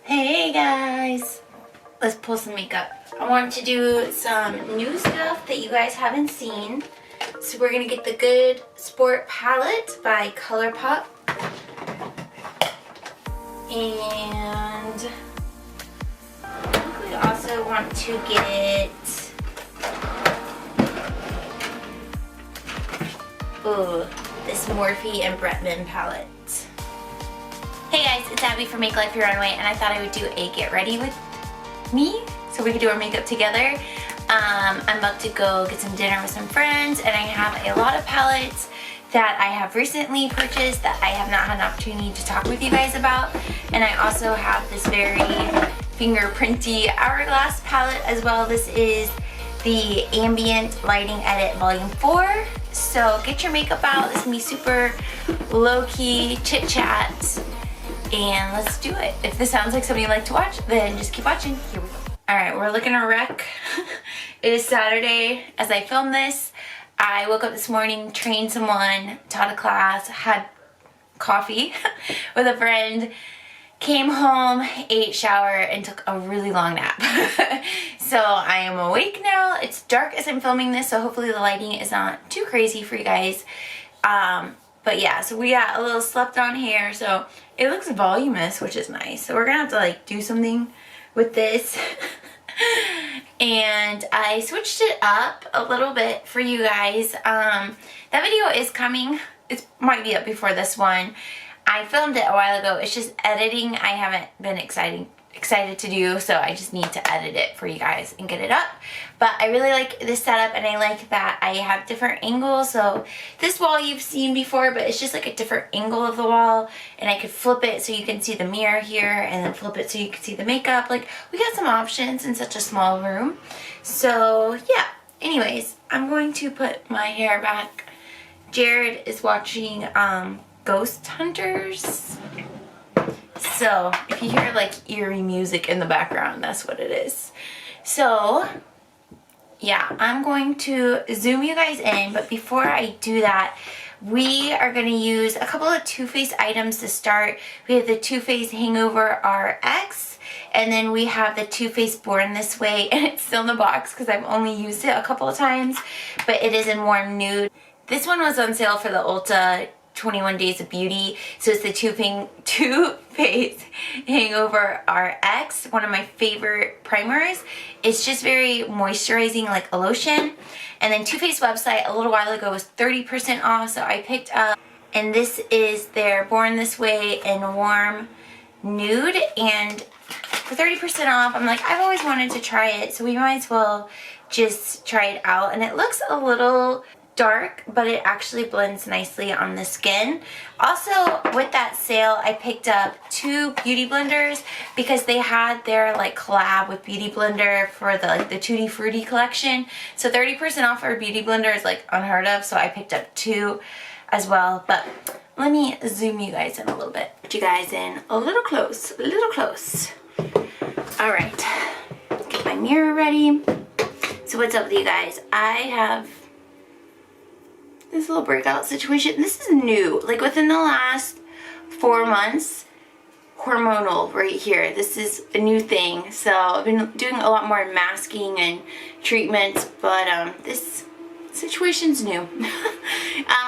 Hey guys, let's pull some makeup. I want to do some new stuff that you guys haven't seen. So we're gonna get the Good Sport palette by Colourpop. And I think we also want to get this Morphe and Bretman palette. Hey guys, it's Abby from Make Life Your Runway, and I thought I would do a get ready with me so we could do our makeup together. I'm about to go get some dinner with some friends, and I have a lot of palettes that I have recently purchased that I have not had an opportunity to talk with you guys about. And I also have this very fingerprinty Hourglass palette as well. This is the Ambient Lighting Edit Volume 4. So get your makeup out. This is gonna be super low-key chit chat. And let's do it. If this sounds like something you like to watch, then just keep watching. Here we go. Alright, we're looking a wreck. It is Saturday as I film this. I woke up this morning, trained someone, taught a class, had coffee with a friend, came home, ate, shower, and took a really long nap. So I am awake now. It's dark as I'm filming this, so hopefully the lighting is not too crazy for you guys. But yeah, so we got a little slept on hair, so it looks voluminous, which is nice. So we're gonna have to like do something with this. And I switched it up a little bit for you guys. That video is coming. It might be up before this one. I filmed it a while ago. It's just editing I haven't been excited to do, so I just need to edit it for you guys and get it up. But I really like this setup, and I like that I have different angles. So this wall you've seen before, but it's just like a different angle of the wall, and I could flip it so you can see the mirror here, and then flip it so you can see the makeup. Like, we got some options in such a small room. So yeah, anyways, I'm going to put my hair back. Jared is watching Ghost Hunters. So if you hear like eerie music in the background, that's what it is. So yeah, I'm going to zoom you guys in, but before I do that, we are going to use a couple of Too Faced items to start. We have the Too Faced Hangover RX, and then we have the Too Faced Born This Way, and it's still in the box because I've only used it a couple of times, but it is in Warm Nude. This one was on sale for the Ulta 21 Days of Beauty, so it's the Too Faced Hangover RX, one of my favorite primers. It's just very moisturizing, like a lotion. And then Too Faced website a little while ago was 30% off, so I picked up, and this is their Born This Way in Warm Nude, and for 30% off, I'm like, I've always wanted to try it, so we might as well just try it out. And it looks a little dark, but it actually blends nicely on the skin. Also, with that sale, I picked up 2 beauty blenders because they had their like collab with Beauty Blender for the Tutti Frutti collection. So 30% off our beauty blender is like unheard of, so I picked up 2 as well. But let me zoom you guys in a little bit. Put you guys in a little close, a little close. All right, get my mirror ready. So what's up with you guys? I have this little breakout situation. This is new, like within the last 4 months, hormonal right here. This is a new thing. So I've been doing a lot more masking and treatments, but this situation's new.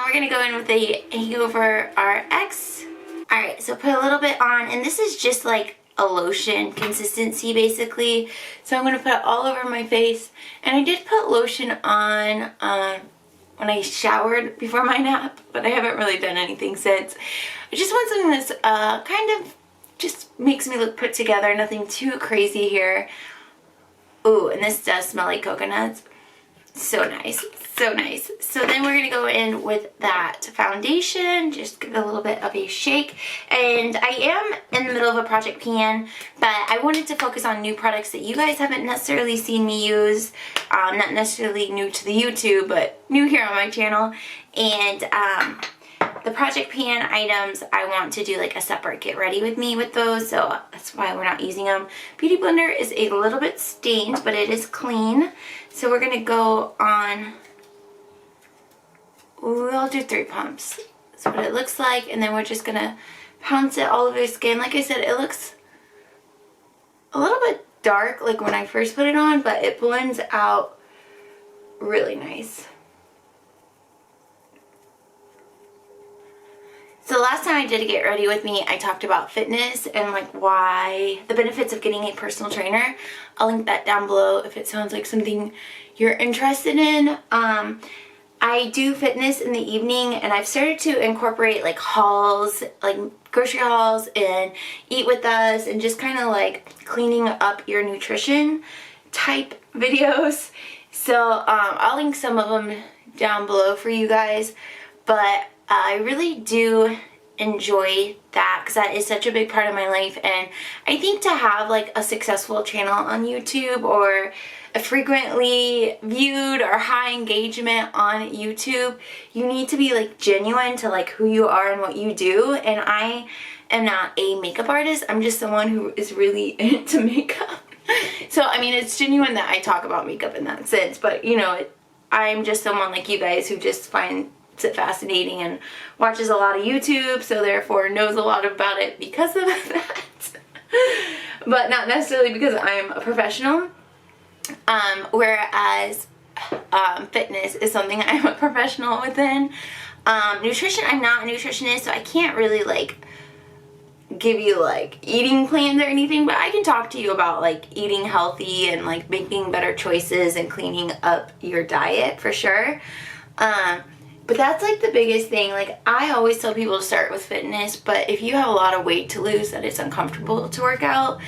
We're gonna go in with the Hangover RX. All right, so put a little bit on, and this is just like a lotion consistency basically. So I'm gonna put it all over my face, and I did put lotion on when I showered before my nap, but I haven't really done anything since. I just want something that's kind of just makes me look put together, nothing too crazy here. Ooh, and this does smell like coconuts. So nice, so nice. So then we're gonna go in with that foundation, just give it a little bit of a shake. And I am in the middle of a project pan, but I wanted to focus on new products that you guys haven't necessarily seen me use. Not necessarily new to the YouTube, but new here on my channel. And the project pan items, I want to do like a separate get ready with me with those, so that's why we're not using them. Beauty blender is a little bit stained, but it is clean. So we're gonna go on, we'll do 3 pumps. That's what it looks like, and then we're just gonna pounce it all over your skin. Like I said, it looks dark like when I first put it on, but it blends out really nice. So last time I did Get Ready With Me, I talked about fitness and like why, the benefits of getting a personal trainer. I'll link that down below if it sounds like something you're interested in. I do fitness in the evening, and I've started to incorporate like hauls, like grocery hauls and Eat With Us, and just kind of like cleaning up your nutrition type videos. So I'll link some of them down below for you guys, but I really do enjoy that because that is such a big part of my life. And I think to have like a successful channel on YouTube or a frequently viewed or high engagement on YouTube, you need to be like genuine to like who you are and what you do. And I am not a makeup artist. I'm just someone who is really into makeup. So I mean, it's genuine that I talk about makeup in that sense, but you know, I'm just someone like you guys who just finds it fascinating and watches a lot of YouTube, so therefore knows a lot about it because of that. But not necessarily because I'm a professional. Whereas fitness is something I'm a professional within. Nutrition, I'm not a nutritionist, so I can't really like give you like eating plans or anything, but I can talk to you about like eating healthy and like making better choices and cleaning up your diet for sure. But that's like the biggest thing. Like I always tell people to start with fitness, but if you have a lot of weight to lose that it's uncomfortable to work out,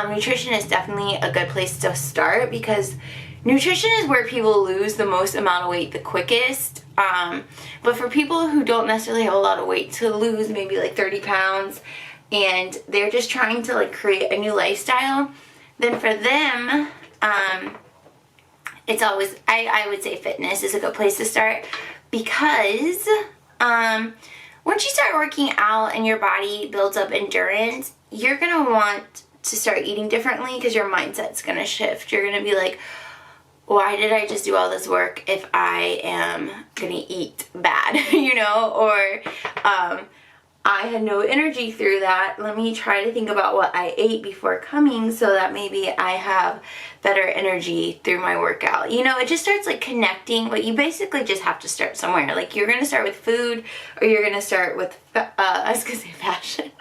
nutrition is definitely a good place to start, because nutrition is where people lose the most amount of weight the quickest. But for people who don't necessarily have a lot of weight to lose, maybe like 30 pounds, and they're just trying to like create a new lifestyle, then for them, it's always, I would say fitness is a good place to start, because once you start working out and your body builds up endurance, you're gonna want to start eating differently because your mindset's gonna shift. You're gonna be like, why did I just do all this work if I am gonna eat bad, you know? Or I had no energy through that. Let me try to think about what I ate before coming so that maybe I have better energy through my workout. You know, it just starts like connecting, but you basically just have to start somewhere. Like you're gonna start with food, or you're gonna start with, I was gonna say fashion,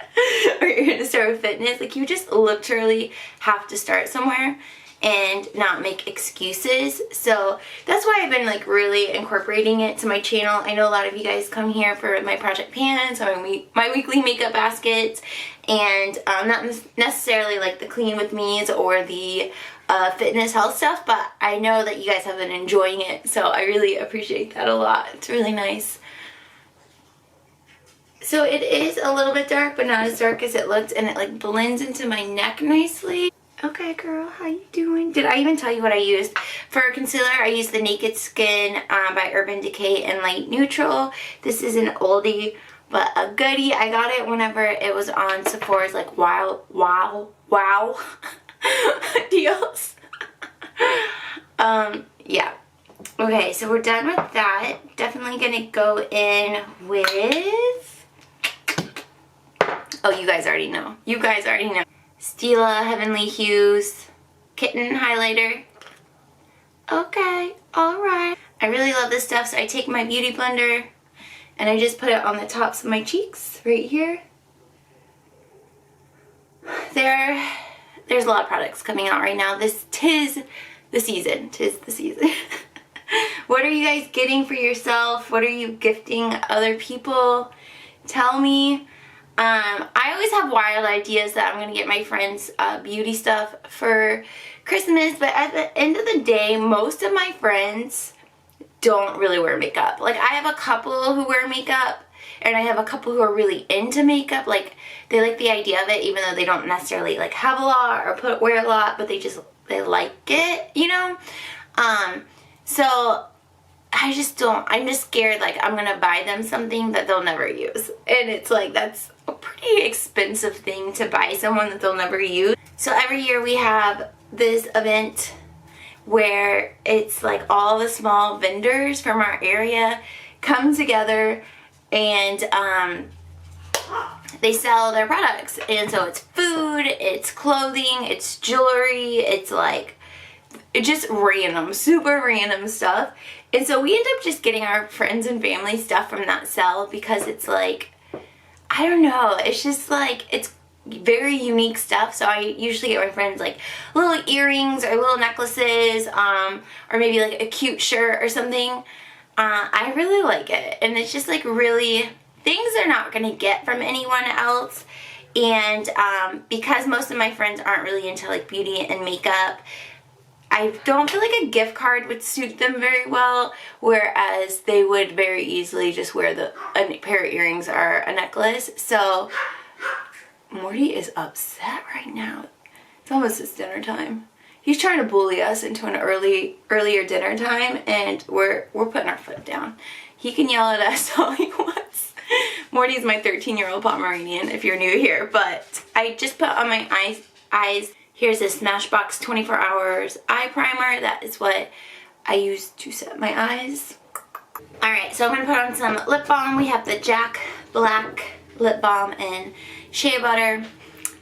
or you're gonna start with fitness. Like you just literally have to start somewhere and not make excuses. So that's why I've been like really incorporating it to my channel. I know a lot of you guys come here for my project pans, or my weekly makeup baskets, and not necessarily like the clean with me's or the fitness health stuff, but I know that you guys have been enjoying it, so I really appreciate that a lot. It's really nice. So it is a little bit dark, but not as dark as it looked, and it like blends into my neck nicely. Okay, girl, how you doing? Did I even tell you what I used? For concealer, I used the Naked Skin by Urban Decay in Light Neutral. This is an oldie, but a goodie. I got it whenever it was on Sephora's like wow deals. Yeah. Okay, so we're done with that. Definitely gonna go in with, oh, you guys already know. You guys already know. Stila Heavenly Hues Kitten highlighter. Okay, alright. I really love this stuff, so I take my beauty blender and I just put it on the tops of my cheeks right here. There's a lot of products coming out right now. Tis the season. Tis the season. What are you guys getting for yourself? What are you gifting other people? Tell me. I always have wild ideas that I'm going to get my friends beauty stuff for Christmas, but at the end of the day, most of my friends don't really wear makeup. Like, I have a couple who wear makeup, and I have a couple who are really into makeup. Like, they like the idea of it, even though they don't necessarily like have a lot or wear a lot, but they like it, you know? So I just don't, I'm just scared like I'm gonna buy them something that they'll never use. And it's like, that's a pretty expensive thing to buy someone that they'll never use. So every year we have this event where it's like all the small vendors from our area come together, and they sell their products. And so it's food, it's clothing, it's jewelry, it's like just random, super random stuff. And so we end up just getting our friends and family stuff from that sale because it's like, I don't know, it's just like, it's very unique stuff. So I usually get my friends like little earrings or little necklaces, or maybe like a cute shirt or something. I really like it, and it's just like really things they're not gonna get from anyone else. And because most of my friends aren't really into like beauty and makeup, I don't feel like a gift card would suit them very well, whereas they would very easily just wear a pair of earrings or a necklace. So Morty is upset right now. It's almost his dinner time. He's trying to bully us into an earlier dinner time, and we're putting our foot down. He can yell at us all he wants. Morty's my 13-year-old Pomeranian, if you're new here, but I just put on my eyes. Here's this Smashbox 24 Hours Eye Primer. That is what I use to set my eyes. Alright, so I'm going to put on some lip balm. We have the Jack Black lip balm in shea butter.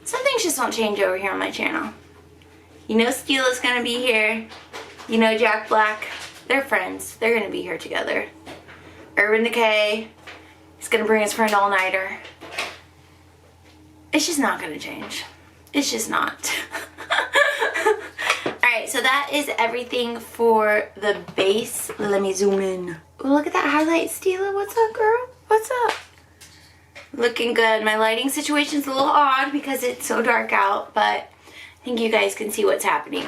Some things just don't change over here on my channel. You know Stila's going to be here. You know Jack Black. They're friends. They're going to be here together. Urban Decay is going to bring us for an all-nighter. It's just not going to change. It's just not. Alright, so that is everything for the base. Let me zoom in. Ooh, look at that highlight, Stila. What's up, girl? What's up? Looking good. My lighting situation's a little odd because it's so dark out, but I think you guys can see what's happening.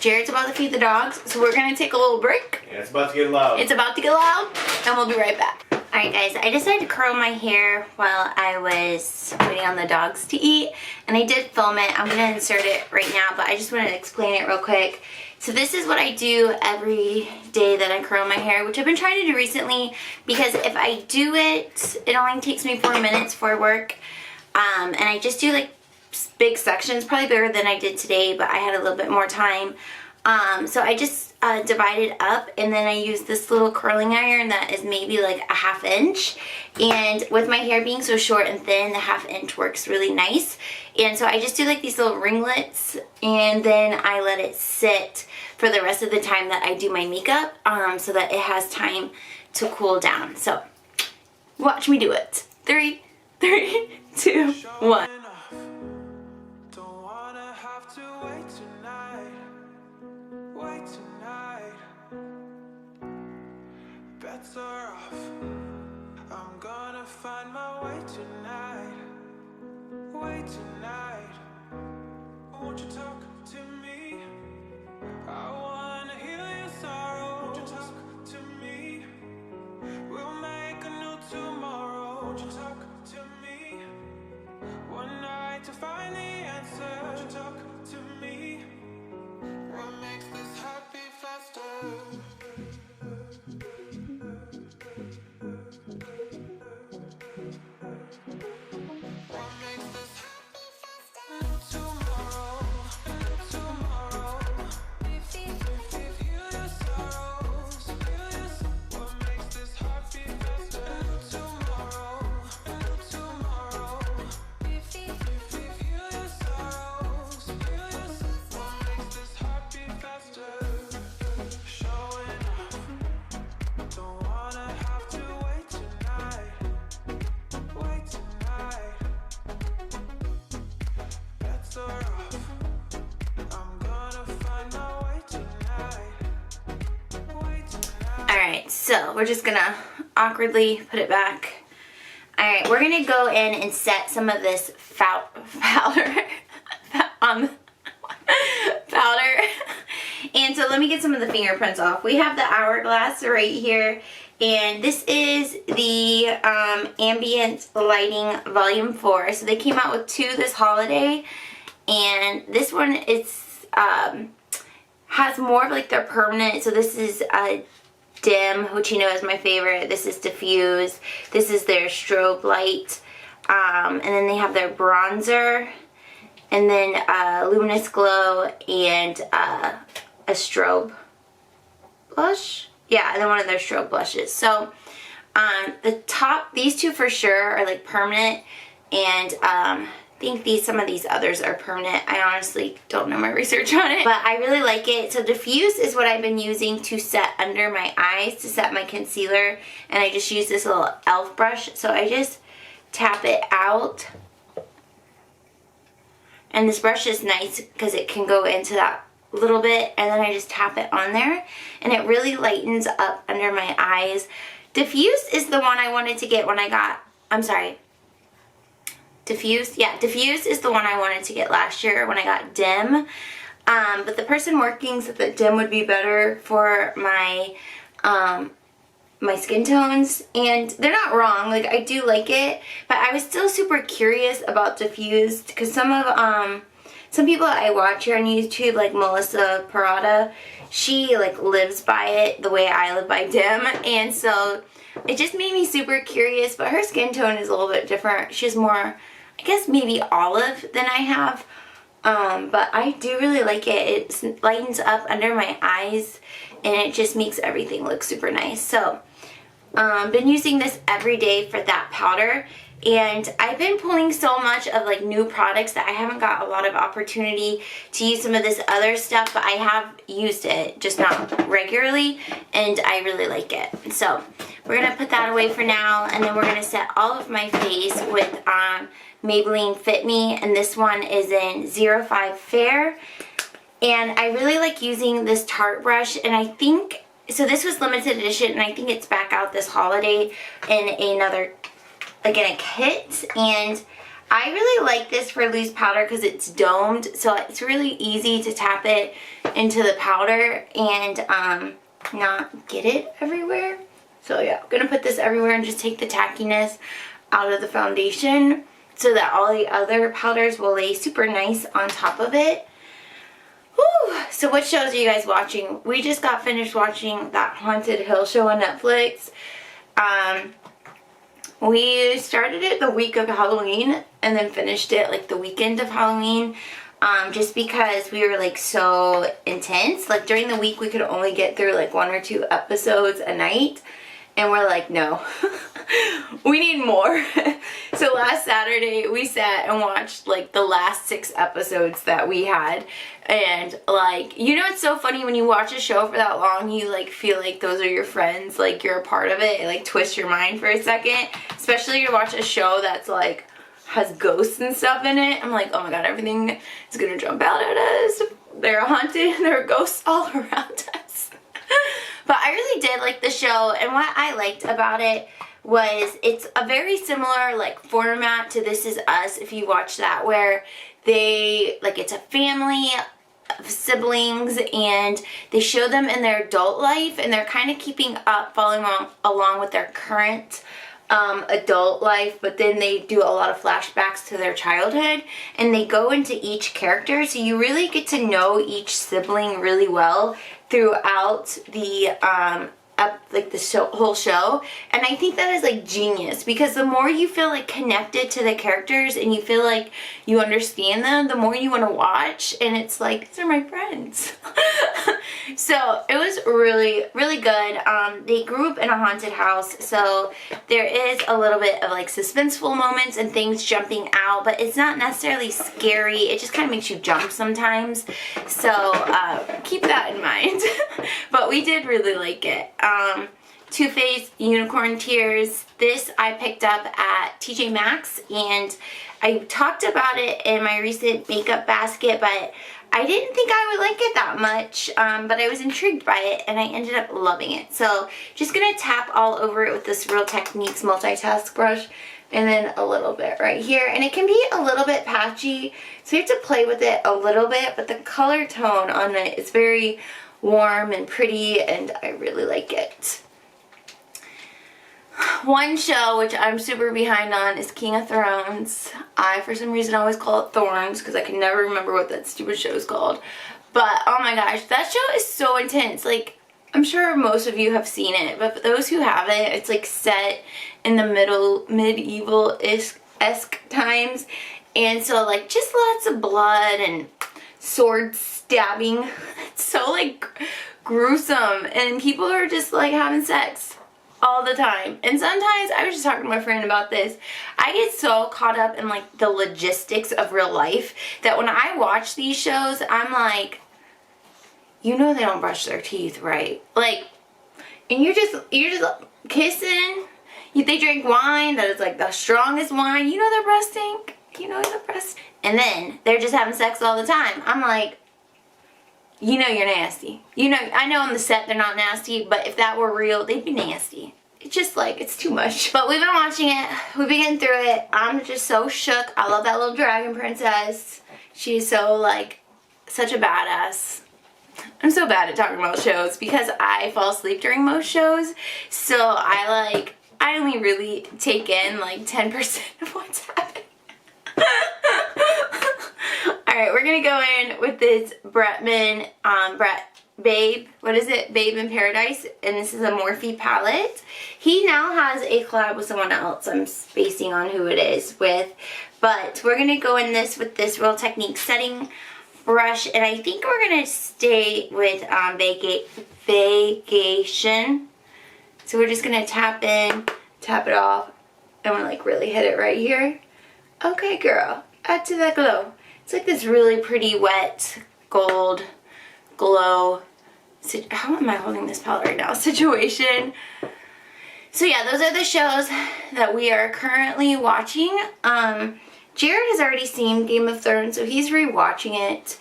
Jared's about to feed the dogs, so we're going to take a little break. Yeah, it's about to get loud. It's about to get loud, and we'll be right back. Alright guys, I decided to curl my hair while I was waiting on the dogs to eat, and I did film it. I'm going to insert it right now, but I just wanted to explain it real quick. So this is what I do every day that I curl my hair, which I've been trying to do recently, because if I do it, it only takes me 4 minutes for work, and I just do like big sections, probably bigger than I did today, but I had a little bit more time. So I just divided up, and then I used this little curling iron that is maybe like a 1/2 inch, and with my hair being so short and thin, the 1/2 inch works really nice. And so I just do like these little ringlets, and then I let it sit for the rest of the time that I do my makeup, so that it has time to cool down. So watch me do it. 3, 2, 1. Bets are off. I'm gonna find my way tonight. Way tonight. Won't you talk to me? I wanna heal your sorrow. Won't you talk to me? We'll make a new tomorrow. Won't you talk to me? One night to find the answer. Won't you talk to me? What makes this happy faster? Alright, so we're just gonna awkwardly put it back. Alright, we're gonna go in and set some of this powder on powder. And so let me get some of the fingerprints off. We have the Hourglass right here, and this is the Ambient Lighting Volume 4. So they came out with 2 this holiday, and this one has more of like their permanent. So this is dim, which you know is my favorite. This is diffuse. This is their strobe light, and then they have their bronzer, and then luminous glow, and a strobe blush. Yeah, and then one of their strobe blushes. So the top, these 2 for sure are like permanent, and I think some of these others are permanent. I honestly don't know my research on it, but I really like it. So diffuse is what I've been using to set under my eyes, to set my concealer, and I just use this little e.l.f. brush. So I just tap it out, and this brush is nice because it can go into that little bit, and then I just tap it on there, and it really lightens up under my eyes. Diffuse is the one I wanted to get when I got, Diffuse? Yeah, Diffuse is the one I wanted to get last year when I got Dim. But the person working said that Dim would be better for my my skin tones, and they're not wrong. Like, I do like it, but I was still super curious about Diffuse because some people I watch here on YouTube, like Melissa Parada, she like lives by it the way I live by Dim, and so it just made me super curious. But her skin tone is a little bit different. She's more, I guess, maybe olive than I have, but I do really like it. It lightens up under my eyes, and it just makes everything look super nice. So been using this every day for that powder, and I've been pulling so much of like new products that I haven't got a lot of opportunity to use some of this other stuff, but I have used it, just not regularly, and I really like it. So we're gonna put that away for now, and then we're gonna set all of my face with Maybelline Fit Me, and this one is in 05 Fair. And I really like using this Tarte brush, and I think, so this was limited edition, and I think it's back out this holiday in another, again, a kit. And I really like this for loose powder because it's domed, so it's really easy to tap it into the powder and not get it everywhere. So yeah, I'm gonna put this everywhere and just take the tackiness out of the foundation so that all the other powders will lay super nice on top of it. Whew. So what shows are you guys watching? We just got finished watching that Haunted Hill show on Netflix. We started it the week of Halloween and then finished it like the weekend of Halloween, just because we were like so intense. Like during the week we could only get through like 1 or 2 episodes a night, and we're like, no, we need more. So last Saturday we sat and watched like the last 6 episodes that we had, and like, you know, it's so funny when you watch a show for that long, you like feel like those are your friends, like you're a part of it. It like twists your mind for a second, especially to watch a show that's like has ghosts and stuff in it. I'm like, oh my god, everything is gonna jump out at us. They're haunted, there are ghosts all around us. But I really did like the show, and what I liked about it was it's a very similar like format to This Is Us, if you watch that, where they, like, it's a family of siblings and they show them in their adult life, and they're kind of keeping up, following along with their current adult life, but then they do a lot of flashbacks to their childhood, and they go into each character, so you really get to know each sibling really well throughout the whole show. And I think that is like genius, because the more you feel like connected to the characters and you feel like you understand them, the more you want to watch, and it's like, these are my friends. So it was really, really good. They grew up in a haunted house, so there is a little bit of like suspenseful moments and things jumping out, but it's not necessarily scary. It just kind of makes you jump sometimes, so keep that in mind. But we did really like it. Too Faced Unicorn Tears. This I picked up at TJ Maxx, and I talked about it in my recent makeup basket, but I didn't think I would like it that much, but I was intrigued by it, and I ended up loving it. So just gonna tap all over it with this Real Techniques multitask brush, and then a little bit right here. And it can be a little bit patchy, so you have to play with it a little bit, but the color tone on it is very warm and pretty, and I really like it. One show which I'm super behind on is King of Thrones. I, for some reason, always call it Thorns because I can never remember what that stupid show is called. But oh my gosh, that show is so intense. Like, I'm sure most of you have seen it, but for those who haven't, it's like set in the medieval-esque times, and so like just lots of blood and sword stabbing. It's so like gruesome, and people are just like having sex all the time. And sometimes, I was just talking to my friend about this, I get so caught up in like the logistics of real life that when I watch these shows, I'm like, you know they don't brush their teeth, right? Like, and you're just kissing. They drink wine that is like the strongest wine. You know their breasts stink. You know their breasts. And then they're just having sex all the time. I'm like, you know you're nasty. You know, I know on the set they're not nasty, but if that were real, they'd be nasty. It's just like, it's too much. But we've been watching it. We've been getting through it. I'm just so shook. I love that little dragon princess. She's so like, such a badass. I'm so bad at talking about shows because I fall asleep during most shows. So I only really take in like 10% of what's happening. Alright, we're gonna go in with this Bretman, Babe in Paradise, and this is a Morphe palette. He now has a collab with someone else. I'm spacing on who it is with, but we're gonna go in this with this Real Technique setting brush, and I think we're gonna stay with Vagaytion. So we're just gonna tap in, tap it off, and we're like really hit it right here. Okay, girl, add to that glow. It's like this really pretty wet gold glow. How am I holding this palette right now? Situation. So yeah, those are the shows that we are currently watching. Jared has already seen Game of Thrones, so he's rewatching it.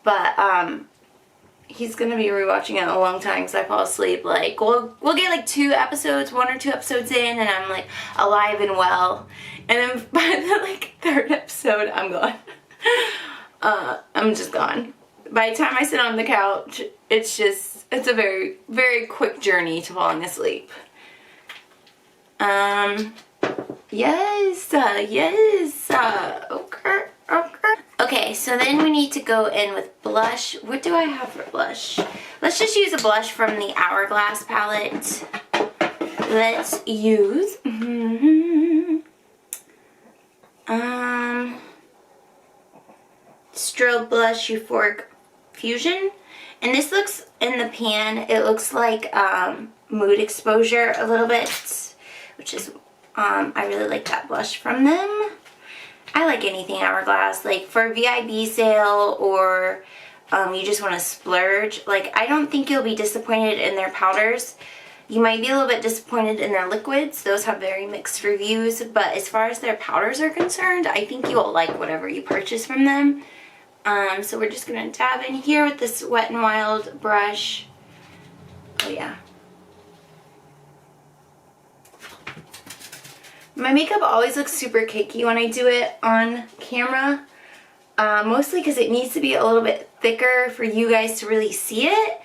But he's gonna be rewatching it a long time because I fall asleep. Like we'll get like 1 or 2 episodes in, and I'm like alive and well. And then by the like 3rd episode, I'm gone. I'm just gone. By the time I sit on the couch, it's a very, very quick journey to falling asleep. Yes, okay. Okay, so then we need to go in with blush. What do I have for blush? Let's just use a blush from the Hourglass palette. Let's use, Strobe Blush Euphoric Fusion. And this looks, in the pan, it looks like Mood Exposure a little bit, which is, I really like that blush from them. I like anything Hourglass, like for a VIB sale or you just want to splurge. Like, I don't think you'll be disappointed in their powders. You might be a little bit disappointed in their liquids. Those have very mixed reviews, but as far as their powders are concerned, I think you'll like whatever you purchase from them. So we're just going to dab in here with this Wet n Wild brush. Oh yeah. My makeup always looks super cakey when I do it on camera. Mostly because it needs to be a little bit thicker for you guys to really see it.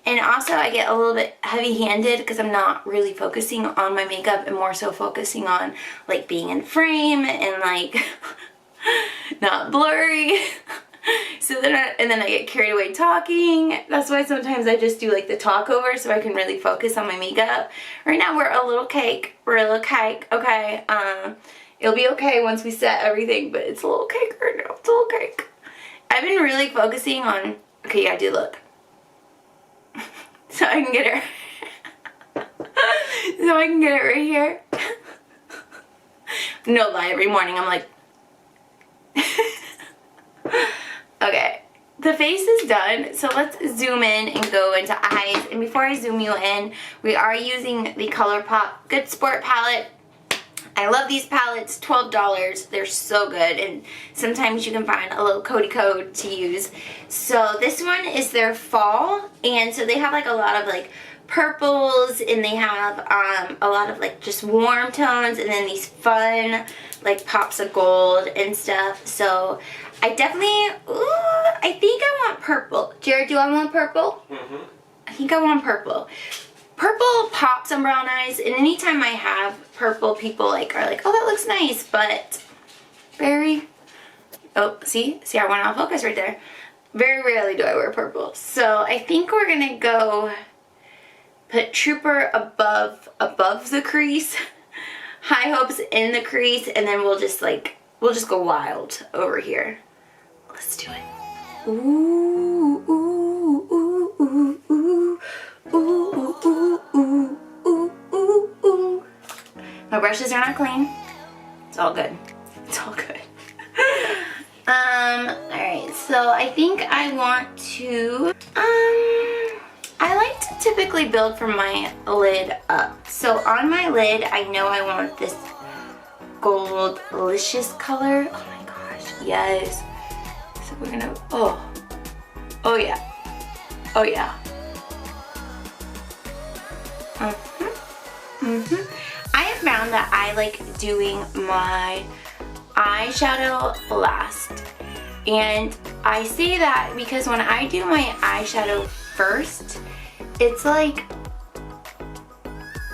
And also I get a little bit heavy-handed because I'm not really focusing on my makeup and more so focusing on like being in frame and like not blurry. So then I get carried away talking. That's why sometimes I just do like the talk over so I can really focus on my makeup. Right now we're a little cake. We're a little cake, okay? It'll be okay once we set everything, but it's a little cake right now. It's a little cake. I've been really focusing on, okay, yeah, I do look. So I can get it, so I can get it right here. No lie, every morning I'm like, okay, the face is done, so let's zoom in and go into eyes. And before I zoom you in, we are using the Colourpop Good Sport palette. I love these palettes, $12. They're so good, and sometimes you can find a little codey code to use. So this one is their fall, and so they have like a lot of like purples, and they have a lot of like just warm tones, and then these fun like pops of gold and stuff. So I definitely, I think I want purple. Jared, do I want purple? Mm-hmm. I think I want purple. Purple pops on brown eyes, and anytime I have purple, people like are like, oh, that looks nice, but very, oh, see I went off focus right there. Very rarely do I wear purple. So I think we're gonna go put Trooper above the crease, High Hopes in the crease, and then we'll just go wild over here. Let's do it. Ooh, ooh, ooh, ooh, ooh. Ooh, ooh, ooh, ooh, ooh, brushes are not clean. It's all good. It's all good. Alright, so I think I want to, I like to typically build from my lid up. So on my lid, I know I want this gold-licious color. Oh my gosh, yes. So we're gonna, oh yeah. Oh yeah. I have found that I like doing my eyeshadow last. And I say that because when I do my eyeshadow first, it's like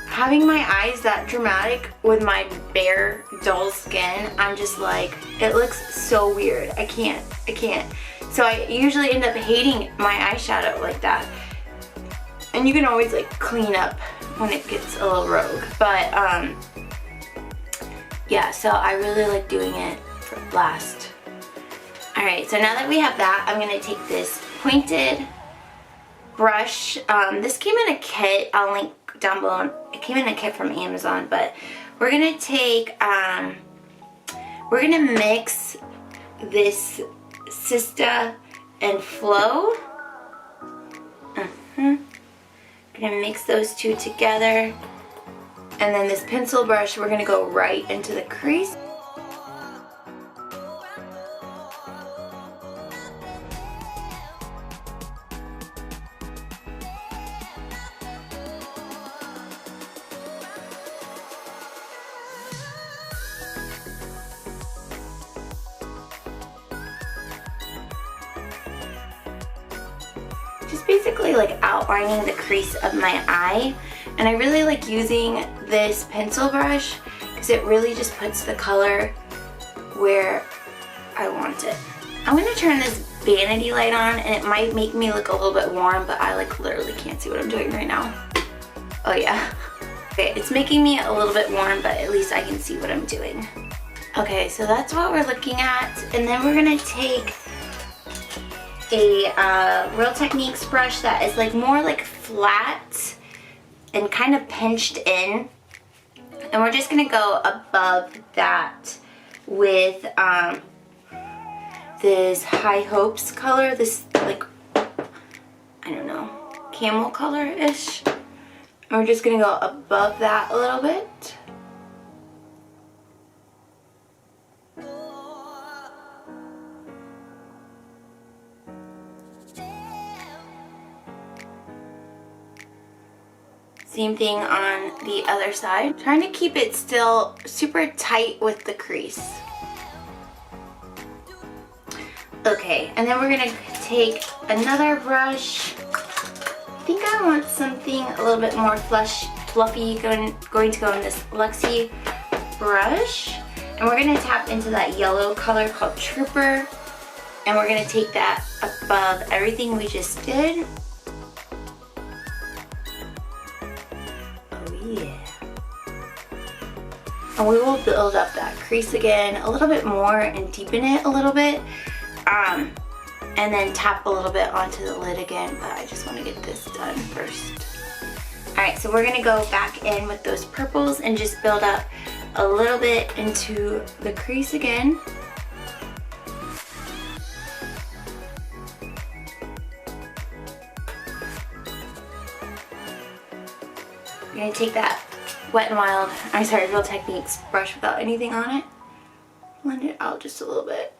having my eyes that dramatic with my bare, dull skin. I'm just like, it looks so weird. I can't. So I usually end up hating my eyeshadow like that. And you can always like clean up when it gets a little rogue. But yeah, so I really like doing it for last. Alright, so now that we have that, I'm going to take this pointed brush. This came in a kit. I'll link down below. It came in a kit from Amazon, but we're going to take, we're going to mix this Sista and Flow. Gonna mix those two together. And then this pencil brush, we're gonna go right into the crease. Just basically like outlining the crease of my eye. And I really like using this pencil brush because it really just puts the color where I want it. I'm going to turn this vanity light on and it might make me look a little bit warm, but I like literally can't see what I'm doing right now. Oh yeah. Okay, it's making me a little bit warm, but at least I can see what I'm doing. Okay, so that's what we're looking at. And then we're going to take a Real Techniques brush that is like more like flat and kind of pinched in, and we're just gonna go above that with this High Hopes color, this like, I don't know, camel color-ish. And we're just gonna go above that a little bit. Same thing on the other side. Trying to keep it still super tight with the crease. Okay, and then we're gonna take another brush. I think I want something a little bit more fluffy, going to go in this Luxe brush. And we're gonna tap into that yellow color called Trooper. And we're gonna take that above everything we just did. Yeah. And we will build up that crease again a little bit more and deepen it a little bit. And then tap a little bit onto the lid again, but I just want to get this done first. Alright, so we're going to go back in with those purples and just build up a little bit into the crease again. I'm going to take that Wet n Wild, Real Techniques brush without anything on it. Blend it out just a little bit.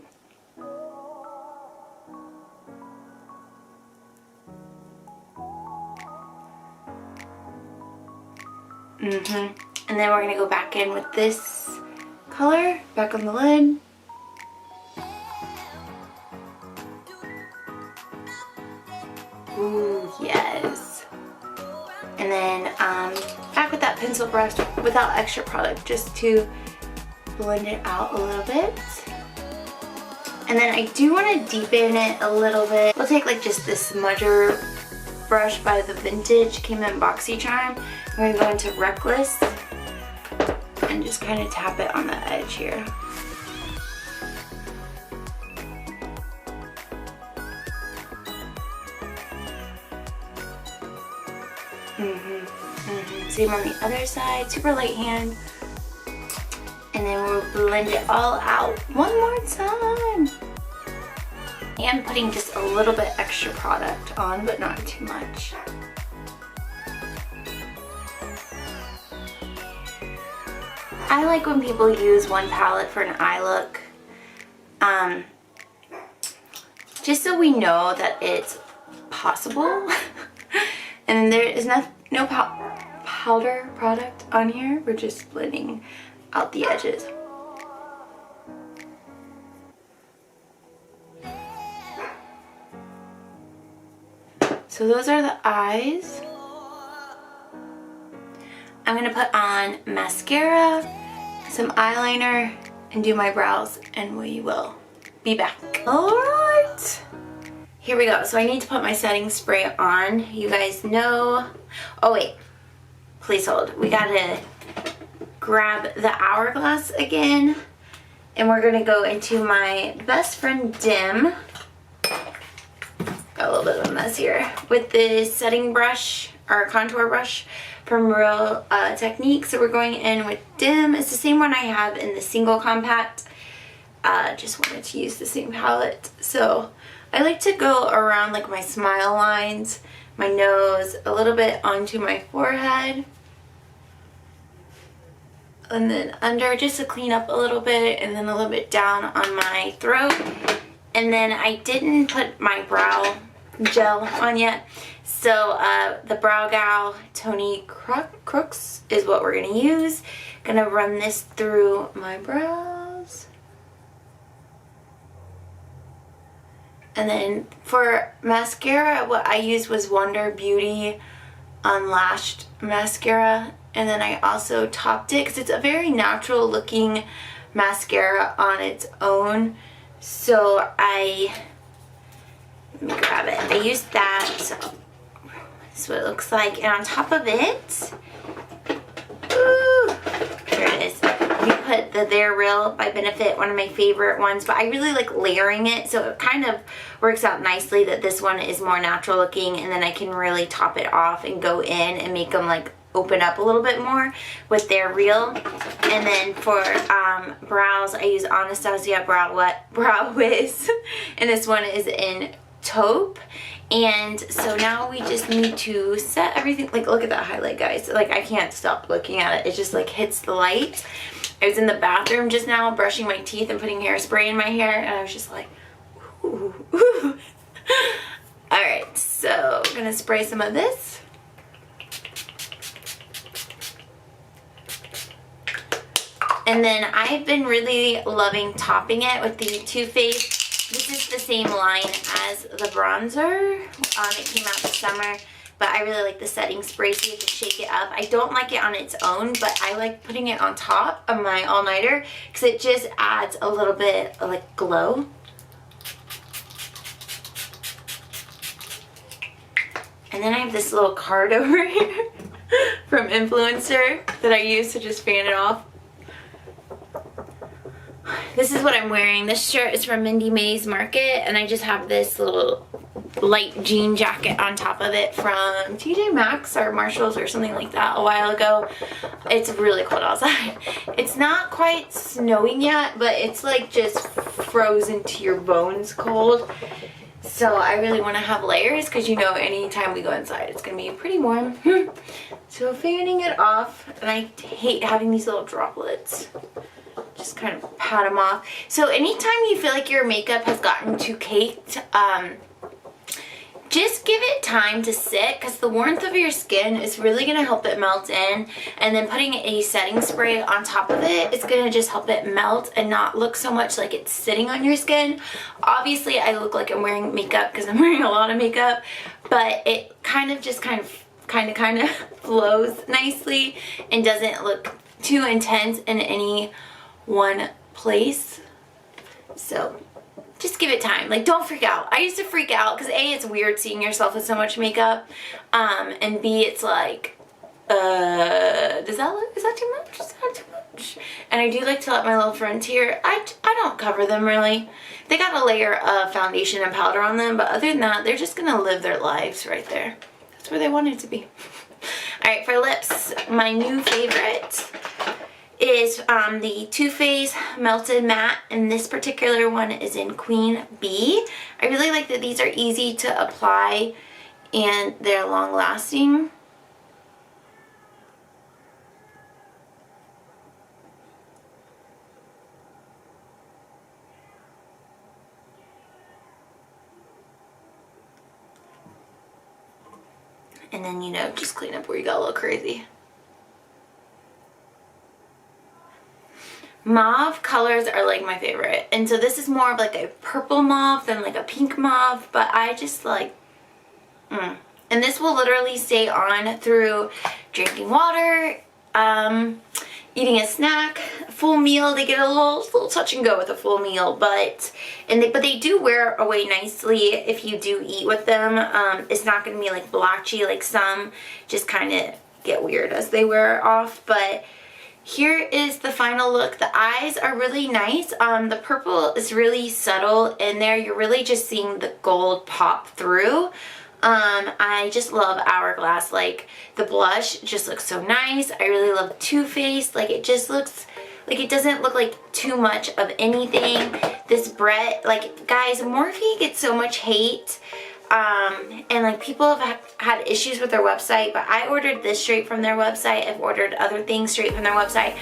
And then we're going to go back in with this color, back on the lid. Ooh, yes. And then back with that pencil brush without extra product, just to blend it out a little bit. And then I do want to deepen it a little bit. We'll take like just this smudger brush by the Vintage, came in BoxyCharm. I'm going to go into Reckless and just kind of tap it on the edge here. Same on the other side, super light hand. And then we'll blend it all out one more time. And putting just a little bit extra product on, but not too much. I like when people use one palette for an eye look. Just so we know that it's possible. And there is no powder product on here. We're just blending out the edges. So those are the eyes. I'm gonna put on mascara, some eyeliner, and do my brows, and we will be back. Alright, here we go. So I need to put my setting spray on. You guys know, oh wait, please hold. We gotta grab the Hourglass again, and we're gonna go into my Best Friend Dim. Got a little bit of a mess here. With the setting brush, or contour brush from Real Technique. So we're going in with Dim. It's the same one I have in the single compact. Just wanted to use the same palette. So I like to go around like my smile lines, my nose, a little bit onto my forehead, and then under, just to clean up a little bit, and then a little bit down on my throat. And then I didn't put my brow gel on yet, so the Brow Gal Tony Crooks is what we're gonna use. Gonna run this through my brows. And then for mascara, what I used was Wonder Beauty Unlashed mascara, and then I also topped it because it's a very natural looking mascara on its own. So let me grab it. I used that. So this is what it looks like. And on top of it, ooh, here it is. We put the They're Real by Benefit, one of my favorite ones, but I really like layering it, so it kind of works out nicely that this one is more natural looking, and then I can really top it off and go in and make them like open up a little bit more with They're Real. And then for brows, I use Anastasia Brow Wiz, and this one is in Taupe. And so now we just need to set everything. Like, look at that highlight, guys. Like, I can't stop looking at it. It just like hits the light. I was in the bathroom just now brushing my teeth and putting hairspray in my hair, and I was just like, ooh, ooh. Alright, so I'm gonna spray some of this. And then I've been really loving topping it with the Too Faced. This is the same line as the bronzer. It came out this summer, but I really like the setting spray, so you can shake it up. I don't like it on its own, but I like putting it on top of my all-nighter because it just adds a little bit of like glow. And then I have this little card over here from Influencer that I use to just fan it off. This is what I'm wearing. This shirt is from Mindy Maes Market, and I just have this little light jean jacket on top of it from TJ Maxx or Marshalls or something like that a while ago. It's really cold outside. It's not quite snowing yet, but it's like just frozen to your bones cold. So I really want to have layers because, you know, anytime we go inside it's going to be pretty warm. So fanning it off, and I hate having these little droplets. Just kind of pat them off. So anytime you feel like your makeup has gotten too caked, just give it time to sit, because the warmth of your skin is really going to help it melt in, and then putting a setting spray on top of it is going to just help it melt and not look so much like it's sitting on your skin. Obviously I look like I'm wearing makeup because I'm wearing a lot of makeup, but it kind of flows nicely and doesn't look too intense in any one place. So just give it time. Like, don't freak out. I used to freak out because A, it's weird seeing yourself with so much makeup, and B, it's like, is that too much? Is that too much? And I do like to let my little friends here, I don't cover them really. They got a layer of foundation and powder on them, but other than that, they're just gonna live their lives right there. That's where they want it to be. Alright, for lips, my new favorite is the Too Faced Melted Matte, and this particular one is in Queen Bee. I really like that these are easy to apply and they're long lasting. And then, you know, just clean up where you got a little crazy. Mauve colors are like my favorite. And so this is more of like a purple mauve than like a pink mauve. But I just like, And this will literally stay on through drinking water, eating a snack, full meal. They get a little touch and go with a full meal, but they do wear away nicely if you do eat with them. It's not going to be like blotchy like some, just kind of get weird as they wear off. But here is the final look. The eyes are really nice. The purple is really subtle in there. You're really just seeing the gold pop through. I just love Hourglass. Like, the blush just looks so nice. I really love Too Faced. Like, it just looks like it doesn't look like too much of anything. This Bret, like, guys, Morphe gets so much hate. And like, people have had issues with their website, but I ordered this straight from their website. I've ordered other things straight from their website.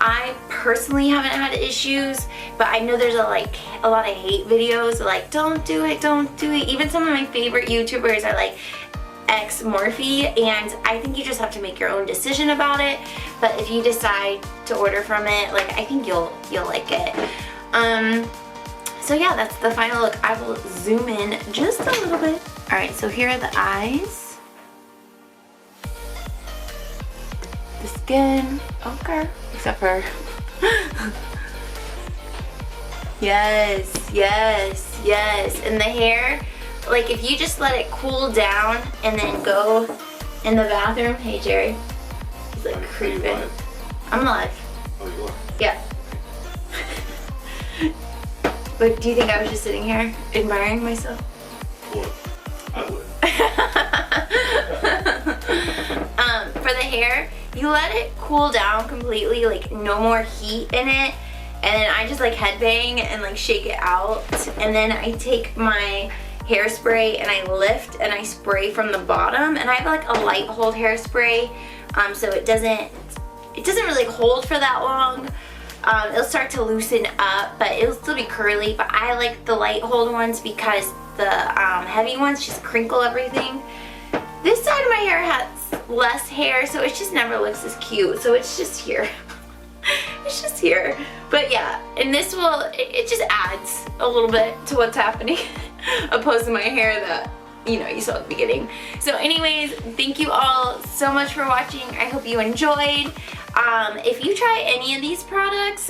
I personally haven't had issues, but I know there's a lot of hate videos like, don't do it, don't do it. Even some of my favorite YouTubers are like ex Morphe, and I think you just have to make your own decision about it. But if you decide to order from it, like, I think you'll like it. So yeah, that's the final look. I will zoom in just a little bit. All right, so here are the eyes. The skin, okay, except for, yes, yes, yes. And the hair, like, if you just let it cool down and then go in the bathroom. Hey, Jerry. He's like creeping. I'm live. Oh, you are? Yeah. But do you think I was just sitting here admiring myself? Well, I would. For the hair, you let it cool down completely, like no more heat in it, and then I just like headbang and like shake it out, and then I take my hairspray and I lift and I spray from the bottom, and I have like a light hold hairspray, so it doesn't really hold for that long. It'll start to loosen up, but it'll still be curly. But I like the light hold ones because the heavy ones just crinkle everything. This side of my hair has less hair, so it just never looks as cute. So it's just here. It's just here. But yeah, and this will, it just adds a little bit to what's happening opposed to my hair that, you know, you saw at the beginning. So anyways, thank you all so much for watching. I hope you enjoyed. If you try any of these products,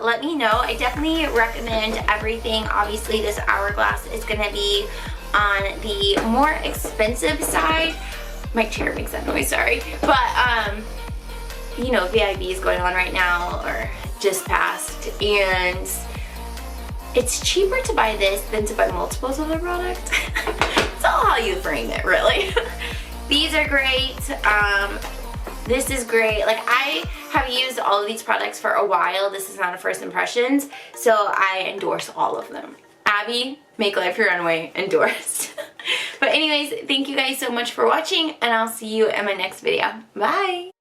let me know. I definitely recommend everything. Obviously, this Hourglass is going to be on the more expensive side. My chair makes that noise, sorry. But, you know, VIB is going on right now, or just passed, and it's cheaper to buy this than to buy multiples of the product. It's all how you frame it, really. These are great. This is great. Like, I have used all of these products for a while. This is not a first impressions, so I endorse all of them. Abby, Make Life Your Runway, endorsed. But anyways, thank you guys so much for watching, and I'll see you in my next video. Bye!